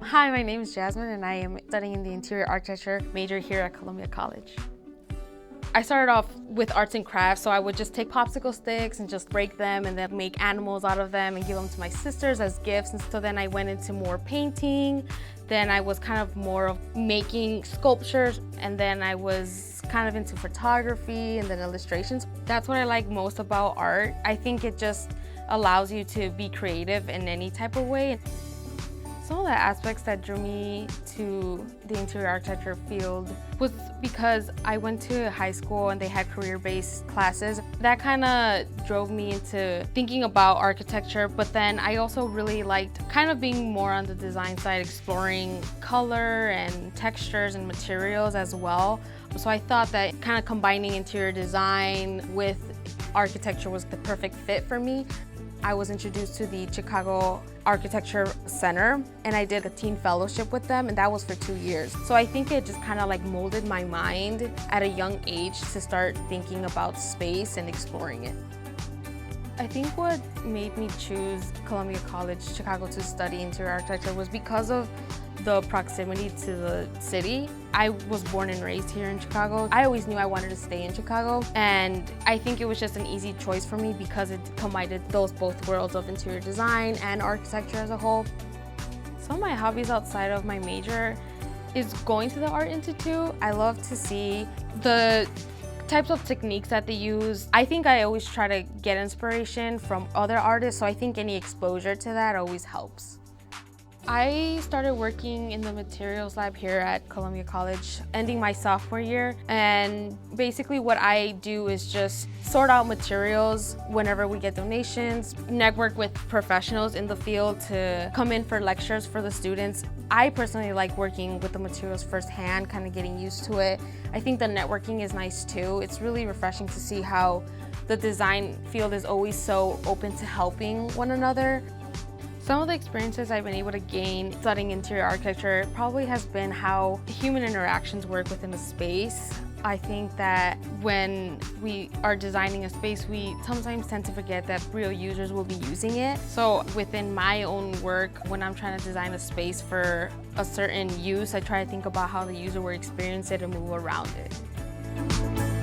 Hi, my name is Jazmin and I am studying in the interior architecture major here at Columbia College. I started off with arts and crafts, so I would just take popsicle sticks and just break them and then make animals out of them and give them to my sisters as gifts. And so then I went into more painting. Then I was kind of more of making sculptures, and then I was kind of into photography and then illustrations. That's what I like most about art. I think it just allows you to be creative in any type of way. Some of the aspects that drew me to the interior architecture field was because I went to high school and they had career-based classes. That kind of drove me into thinking about architecture, but then I also really liked kind of being more on the design side, exploring color and textures and materials as well. So I thought that kind of combining interior design with architecture was the perfect fit for me. I was introduced to the Chicago Architecture Center and I did a teen fellowship with them, and that was for 2 years. So I think it just kind of like molded my mind at a young age to start thinking about space and exploring it. I think what made me choose Columbia College Chicago to study interior architecture was because of the proximity to the city. I was born and raised here in Chicago. I always knew I wanted to stay in Chicago, and I think it was just an easy choice for me because it combined both worlds of interior design and architecture as a whole. Some of my hobbies outside of my major is going to the Art Institute. I love to see the types of techniques that they use. I think I always try to get inspiration from other artists, so I think any exposure to that always helps. I started working in the materials lab here at Columbia College, ending my sophomore year, and basically what I do is just sort out materials whenever we get donations, network with professionals in the field to come in for lectures for the students. I personally like working with the materials firsthand, kind of getting used to it. I think the networking is nice too. It's really refreshing to see how the design field is always so open to helping one another. Some of the experiences I've been able to gain studying interior architecture probably has been how human interactions work within a space. I think that when we are designing a space, we sometimes tend to forget that real users will be using it. So within my own work, when I'm trying to design a space for a certain use, I try to think about how the user will experience it and move around it.